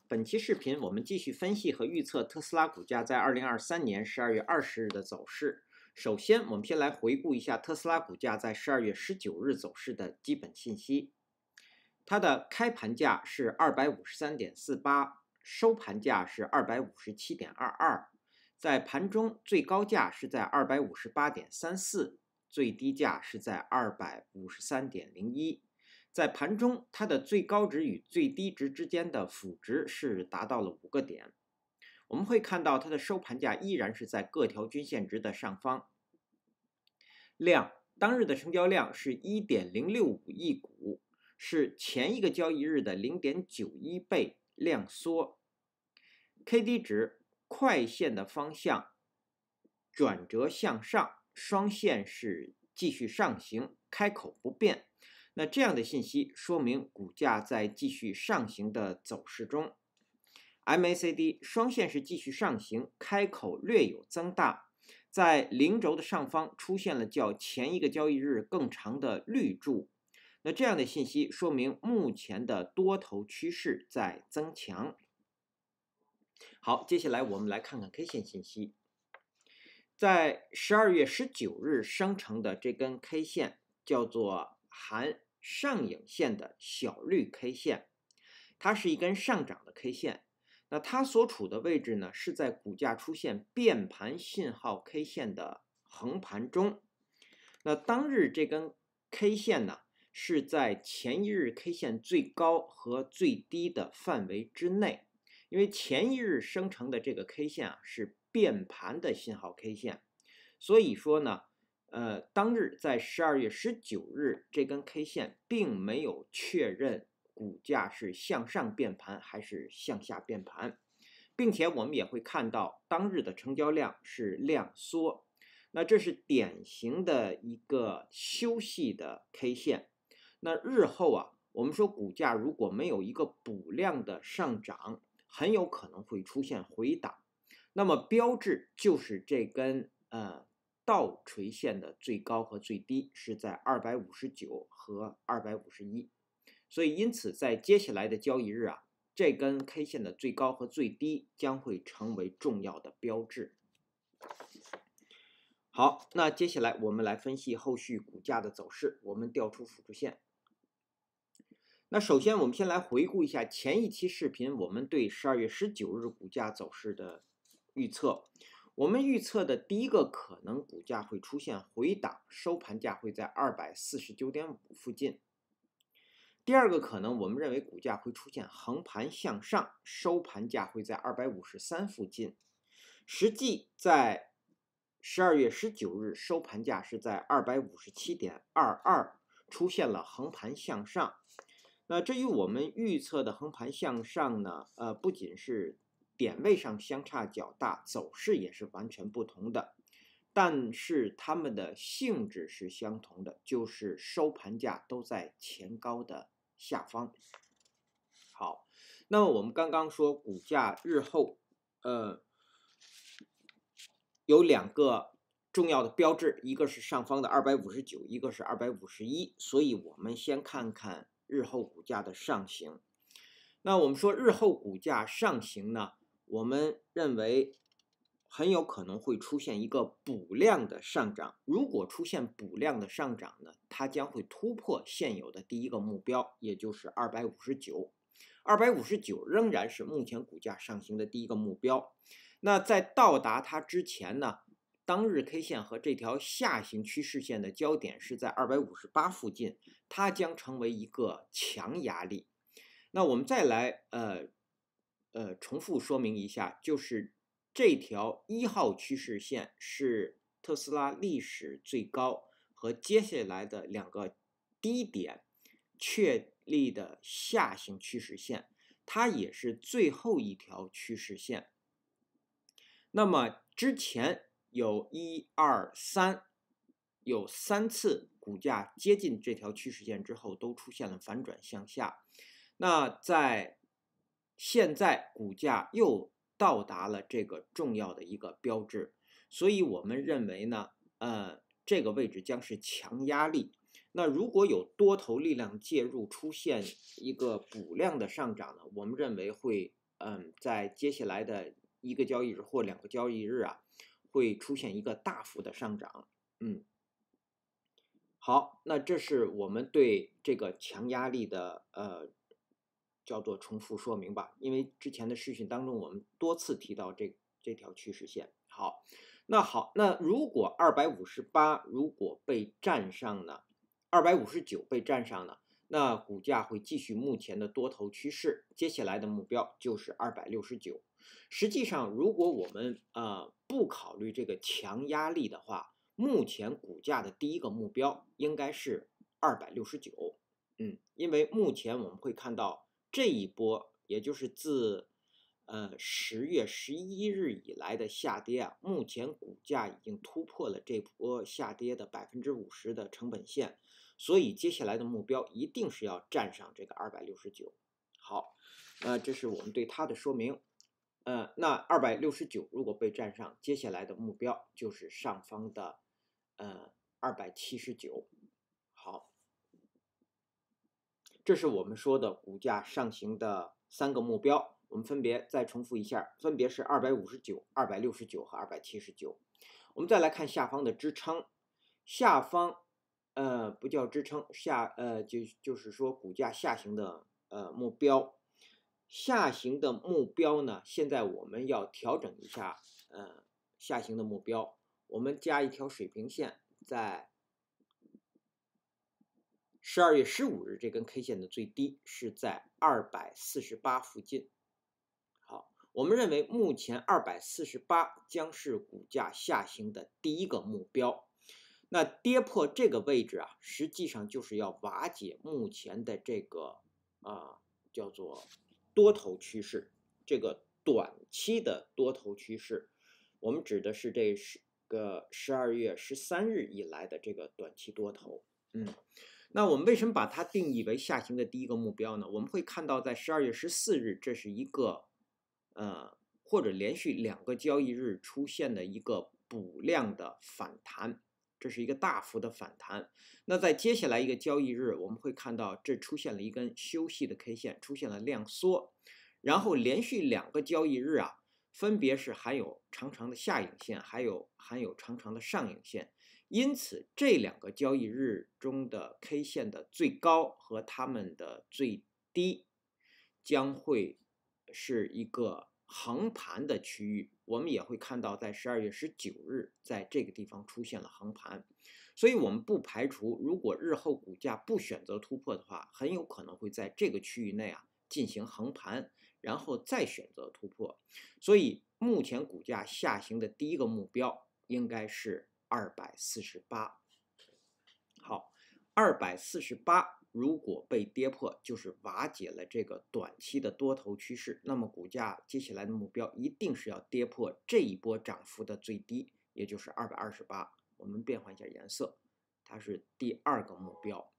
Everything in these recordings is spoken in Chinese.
本期视频我们继续分析和预测特斯拉股价在2023年12月20日的走势。首先，我们先来回顾一下特斯拉股价在12月19日走势的基本信息。它的开盘价是253.48，收盘价是257.22，在盘中最高价是在258.34，最低价是在253.01。在盘中，它的最高值与最低值之间的幅值是达到了5个点。我们会看到它的收盘价依然是在各条均线值的上方。当日的成交量是 1.065 亿股，是前一个交易日的 0.91 倍量缩。KD 值快线的方向转折向上，双线是继续上行，开口不变。那这样的信息说明股价在继续上行的走势中。MACD 双线是继续上行，开口略有增大，在零轴的上方出现了较前一个交易日更长的绿柱。那这样的信息说明目前的多头趋势在增强。好，接下来我们来看看 K 线信息。在12月19日生成的这根 K 线叫做含上影线的小绿 K 线，它是一根上涨的 K 线。那它所处的位置呢，是在股价出现变盘信号 K 线的横盘中。那当日这根 K 线呢，是在前一日 K 线最高和最低的范围之内。因为前一日生成的这个 K 线啊，是变盘的信号 K 线，所以说呢，当日在12月19日这根 K 线并没有确认股价是向上变盘还是向下变盘，并且我们也会看到当日的成交量是量缩，那这是典型的一个休息的 K 线。那日后啊，我们说股价如果没有一个补量的上涨，很有可能会出现回档。那么标志就是这根倒垂线的最高和最低是在259和251，所以因此在接下来的交易日啊，这根 K 线的最高和最低将会成为重要的标志。好，那接下来我们来分析后续股价的走势。我们调出辅助线。那首先我们先来回顾一下前一期视频我们对12月19日股价走势的预测。我们预测的第一个可能，股价会出现回档，收盘价会在249.5附近。第二个可能，我们认为股价会出现横盘向上，收盘价会在253附近。实际在12月19日收盘价是在257.22，出现了横盘向上。那至于我们预测的横盘向上呢，不仅是点位上相差较大，走势也是完全不同的，但是它们的性质是相同的，就是收盘价都在前高的下方。好，那么我们刚刚说股价日后有两个重要的标志，一个是上方的259，一个是251，所以我们先看看日后股价的上行。那我们说日后股价上行呢，我们认为很有可能会出现一个补量的上涨。如果出现补量的上涨呢，它将会突破现有的第一个目标，也就是259。259仍然是目前股价上行的第一个目标。那在到达它之前呢，当日 K 线和这条下行趋势线的交点是在258附近，它将成为一个强压力。那我们再来重复说明一下，就是这条1号趋势线是特斯拉历史最高和接下来的两个低点确立的下行趋势线，它也是最后一条趋势线。那么之前有1、2、3，有3次股价接近这条趋势线之后都出现了反转向下。那在现在股价又到达了这个重要的一个标志，所以我们认为呢，这个位置将是强压力。那如果有多头力量介入，出现一个补量的上涨呢，我们认为会在接下来的1个交易日或2个交易日啊，会出现一个大幅的上涨。好，那这是我们对这个强压力的叫做重复说明吧，因为之前的视频当中我们多次提到这条趋势线。好，那如果258如果被站上呢，259被站上呢，那股价会继续目前的多头趋势，接下来的目标就是269。实际上，如果我们不考虑这个强压力的话，目前股价的第一个目标应该是269。因为目前我们会看到这一波，也就是自10月11日以来的下跌啊，目前股价已经突破了这波下跌的50%的成本线，所以接下来的目标一定是要站上这个269。好，这是我们对它的说明。那269如果被站上，接下来的目标就是上方的279。好，这是我们说的股价上行的3个目标，我们分别再重复一下，分别是259、269和279。我们再来看下方的支撑，下方不叫支撑，就是说股价下行的目标。下行的目标呢，现在我们要调整一下下行的目标，我们加一条水平线，在12月15日这根 K 线的最低是在248附近。好，我们认为目前248将是股价下行的第一个目标。那跌破这个位置啊，实际上就是要瓦解目前的这个叫做多头趋势，这个短期的多头趋势，我们指的是这个12月13日以来的这个短期多头。那我们为什么把它定义为下行的第一个目标呢？我们会看到在12月14日，这是一个或者连续2个交易日出现的一个补量的反弹，这是一个大幅的反弹。那在接下来一个交易日，我们会看到这出现了一根休息的 K 线，出现了量缩，然后连续2个交易日啊，分别是含有长长的下影线，含有长长的上影线。因此，这2个交易日中的 K 线的最高和它们的最低将会是一个横盘的区域。我们也会看到，在12月19日，在这个地方出现了横盘，所以我们不排除，如果日后股价不选择突破的话，很有可能会在这个区域内进行横盘，然后再选择突破。所以，目前股价下行的第一个目标应该是248。好，248如果被跌破，就是瓦解了这个短期的多头趋势，那么股价接下来的目标一定是要跌破这一波涨幅的最低，也就是228。我们变换一下颜色，它是第2个目标。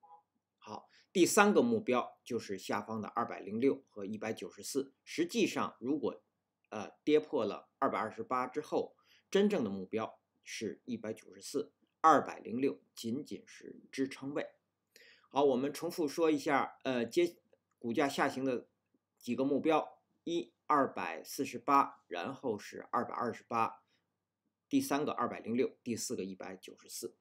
好，第3个目标就是下方的206和194。实际上，如果跌破了228之后，真正的目标是194。206仅仅是支撑位。好，我们重复说一下，股价下行的几个目标：248，然后是228，第3个206，第4个194。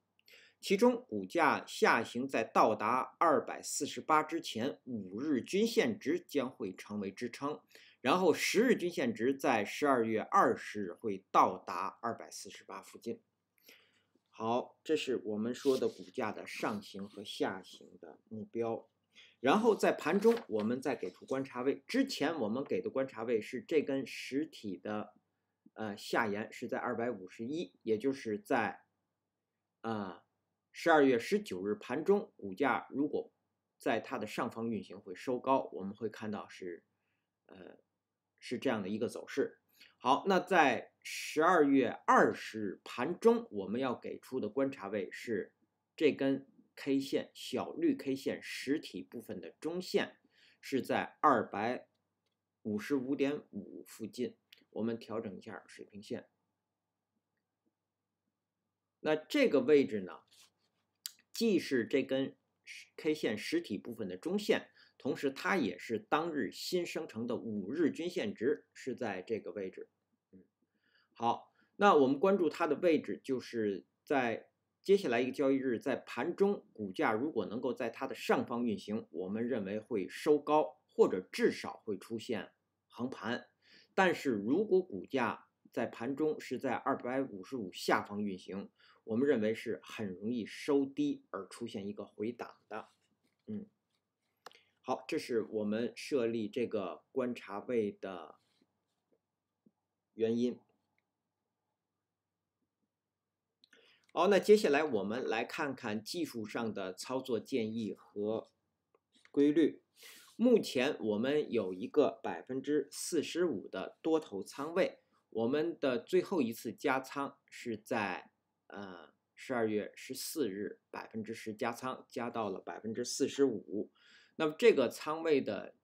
其中股价下行在到达248之前，5日均线值将会成为支撑，然后10日均线值在12月20日会到达248附近。好，这是我们说的股价的上行和下行的目标。然后在盘中，我们再给出观察位。之前我们给的观察位是这根实体的下沿是在251，也就是在12月19日盘中，股价如果在它的上方运行会收高，我们会看到是这样的一个走势。好，那在12月20日盘中，我们要给出的观察位是这根 K 线小绿 K 线实体部分的中线是在255.5附近。我们调整一下水平线。那这个位置呢，既是这根 K 线实体部分的中线，同时它也是当日新生成的5日均线值，是在这个位置。好，那我们关注它的位置，就是在接下来一个交易日，在盘中股价如果能够在它的上方运行，我们认为会收高，或者至少会出现横盘。但是如果股价在盘中是在255下方运行，我们认为是很容易收低而出现一个回档的。好，这是我们设立这个观察位的原因。好，那接下来我们来看看技术上的操作建议和规律。目前我们有一个45%的多头仓位，我们的最后一次加仓是在12月14日10%加仓，加到了45%。那么这个仓位的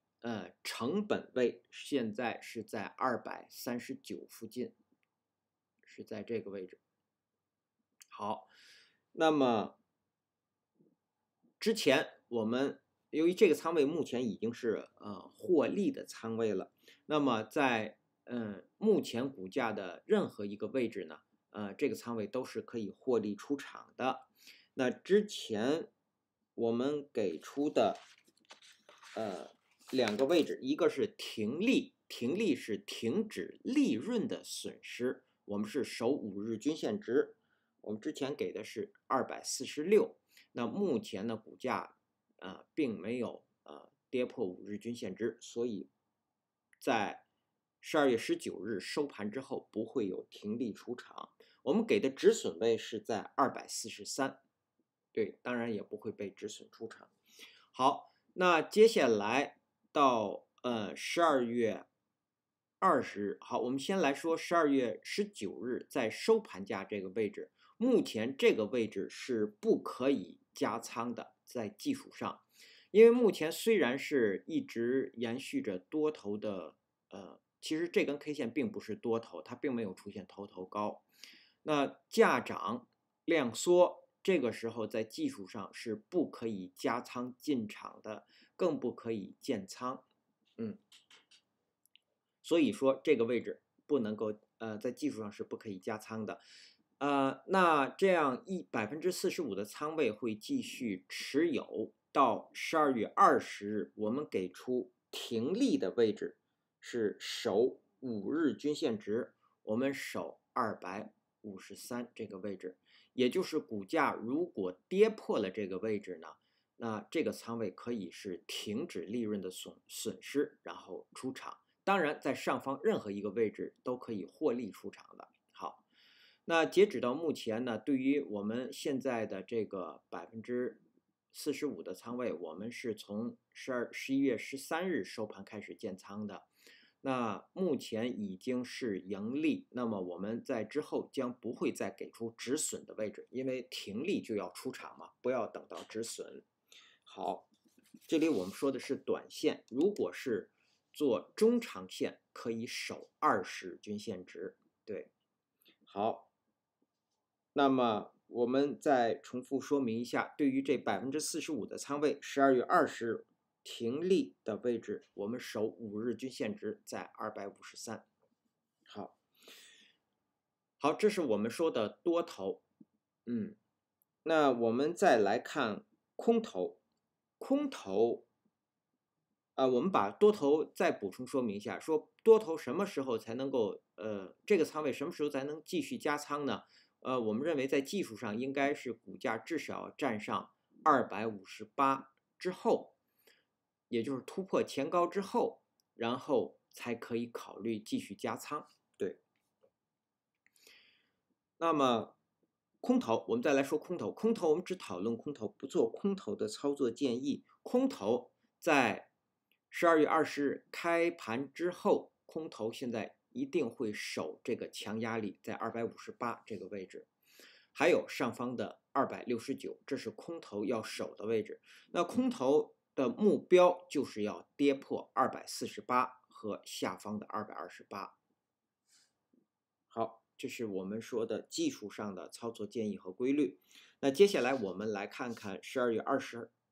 成本位现在是在239附近，是在这个位置。好，那么之前我们由于这个仓位目前已经是获利的仓位了，那么在目前股价的任何一个位置呢，这个仓位都是可以获利出场的。那之前我们给出的2个位置，一个是停利，停利是停止利润的损失，我们是守5日均线值。我们之前给的是246，那目前呢股价并没有跌破5日均线值，所以在12月19日收盘之后不会有停利出场。我们给的止损位是在243，对，当然也不会被止损出场。好，那接下来到12月20日，好，我们先来说12月19日在收盘价这个位置。目前这个位置是不可以加仓的，在技术上，因为目前虽然是一直延续着多头的，其实这根 K 线并不是多头，它并没有出现头高。那价涨量缩，这个时候在技术上是不可以加仓进场的，更不可以建仓。所以说这个位置不能够在技术上是不可以加仓的。那这样45%的仓位会继续持有到12月20日，我们给出停利的位置是守5日均线值，我们守253这个位置，也就是股价如果跌破了这个位置呢，那这个仓位可以是停止利润的损失，然后出场。当然，在上方任何一个位置都可以获利出场的。好，那截止到目前呢，对于我们现在的这个45%的仓位，我们是从11月13日收盘开始建仓的。那目前已经是盈利，那么我们在之后将不会再给出止损的位置，因为停利就要出场嘛，不要等到止损。好，这里我们说的是短线，如果是做中长线可以守20均线值，对，好，那么我们再重复说明一下，对于这45%的仓位，12月20日停利的位置，我们守5日均线值在253。好，这是我们说的多头，那我们再来看空头，我们把多头再补充说明一下，说多头什么时候才能够这个仓位什么时候才能继续加仓呢？我们认为在技术上应该是股价至少站上258之后，也就是突破前高之后，然后才可以考虑继续加仓。对，那么空头，我们再来说空头。空头我们只讨论空头，不做空头的操作建议。空头在12月20日开盘之后，空头现在一定会守这个强压力，在258这个位置，还有上方的269，这是空头要守的位置。那空头的目标就是要跌破248和下方的228。好，这是我们说的技术上的操作建议和规律。那接下来我们来看看12月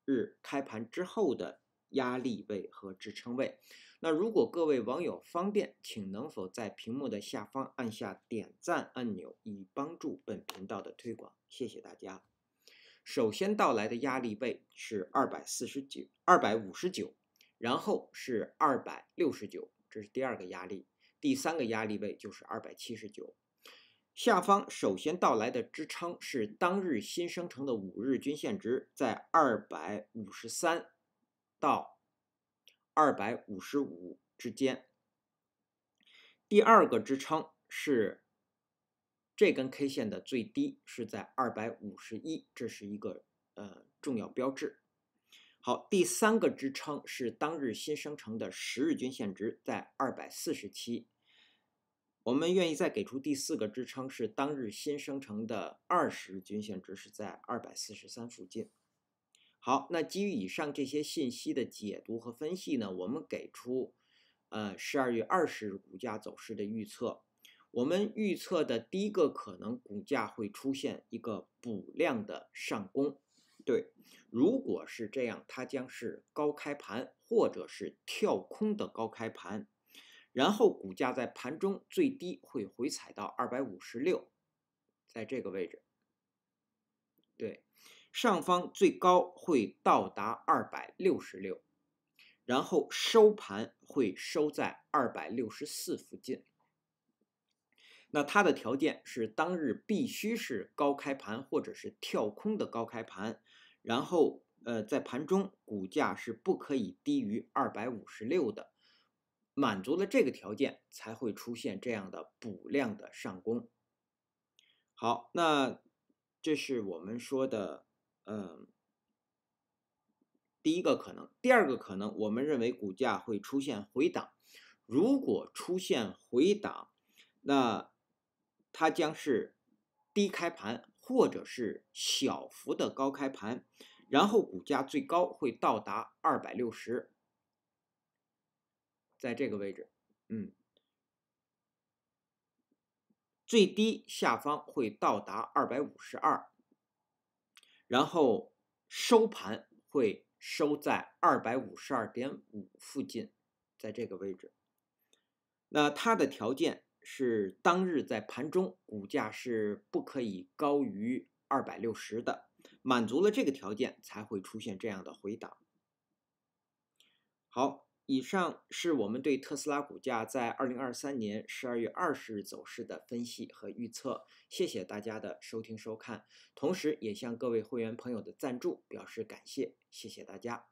日开盘之后的压力位和支撑位。那如果各位网友方便，请能否在屏幕的下方按下点赞按钮，以帮助本频道的推广，谢谢大家。首先到来的压力位是259，然后是269，这是第二个压力。第三个压力位就是279。下方首先到来的支撑是当日新生成的5日均线值，在253到255之间。第二个支撑是这根 K 线的最低是在251，这是一个重要标志。好，第三个支撑是当日新生成的10日均线值，在247。我们愿意再给出第四个支撑是当日新生成的20日均线值，是在243附近。好，那基于以上这些信息的解读和分析呢，我们给出12月20日股价走势的预测。我们预测的第一个可能，股价会出现一个补量的上攻。对，如果是这样，它将是高开盘或者是跳空的高开盘，然后股价在盘中最低会回踩到256，在这个位置。对，上方最高会到达266，然后收盘会收在264附近。那它的条件是当日必须是高开盘或者是跳空的高开盘，然后在盘中股价是不可以低于256的，满足了这个条件才会出现这样的补量的上攻。好，那这是我们说的第一个可能。第二个可能，我们认为股价会出现回档。如果出现回档，那它将是低开盘或者是小幅的高开盘，然后股价最高会到达260，在这个位置，最低下方会到达252，然后收盘会收在252.5附近，在这个位置。那它的条件是当日在盘中股价是不可以高于260的，满足了这个条件才会出现这样的回档。好，以上是我们对特斯拉股价在2023年12月20日走势的分析和预测，谢谢大家的收听收看，同时也向各位会员朋友的赞助表示感谢，谢谢大家。